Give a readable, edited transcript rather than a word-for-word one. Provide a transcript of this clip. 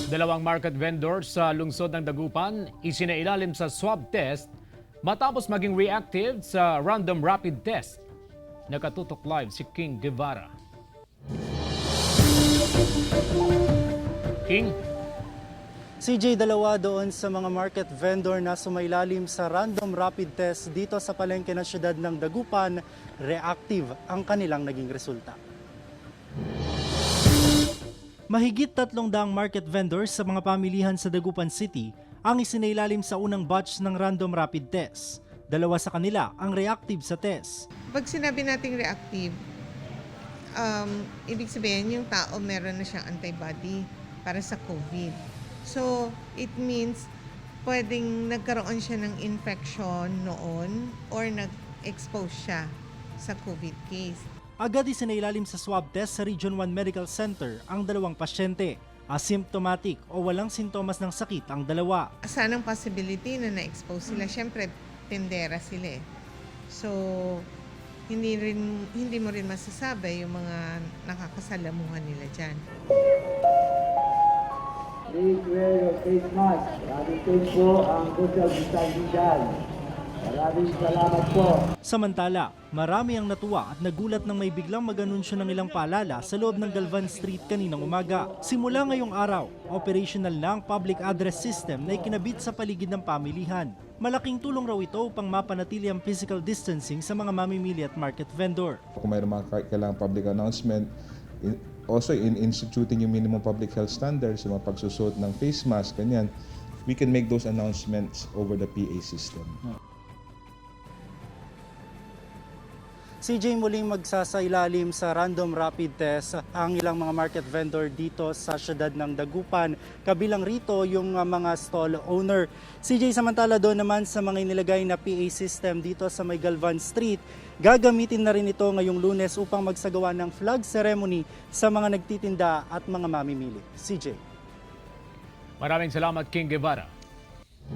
Dalawang market vendors sa lungsod ng Dagupan isinailalim sa swab test matapos maging reactive sa random rapid test. Nakatutok live si King Guevara. King? CJ, dalawa doon sa mga market vendor na sumailalim sa random rapid test dito sa palengke ng siyudad ng Dagupan, reactive ang kanilang naging resulta. Mahigit 300 market vendors sa mga pamilihan sa Dagupan City ang isinailalim sa unang batch ng random rapid test. Dalawa sa kanila ang reactive sa test. Pag sinabi nating reactive, ibig sabihin yung tao meron na siyang antibody para sa COVID. So, it means pwedeng nagkaroon siya ng infection noon or nag-expose siya sa COVID case. Agad isinailalim sa swab test sa Region 1 Medical Center ang dalawang pasyente. Asymptomatic o walang sintomas ng sakit ang dalawa. Asan ang possibility na na-expose sila? Siyempre, tendera sila eh. So, hindi mo rin masasabi yung mga nakakasalamuhan nila dyan. Please wear your face mask. Maraming thanks po ang social distancing dyan. Maraming salamat po. Samantala, marami ang natuwa at nagulat nang may biglang mag-anunsyo ng ilang paalala sa loob ng Galvan Street kaninang umaga. Simula ngayong araw, operational na ang public address system na ikinabit sa paligid ng pamilihan. Malaking tulong raw ito upang mapanatili ang physical distancing sa mga mamimili at market vendor. Kung mayroong mga kailangang public announcement, also in instituting yung minimum public health standards, yung mga pagsusot ng face mask, ganyan, we can make those announcements over the PA system. CJ, muling magsasailalim sa random rapid test ang ilang mga market vendor dito sa siyudad ng Dagupan. Kabilang rito yung mga stall owner. CJ, samantala doon naman sa mga inilagay na PA system dito sa may Galvan Street, gagamitin na rin ito ngayong Lunes upang magsagawa ng flag ceremony sa mga nagtitinda at mga mamimili. CJ. Maraming salamat, King Guevara.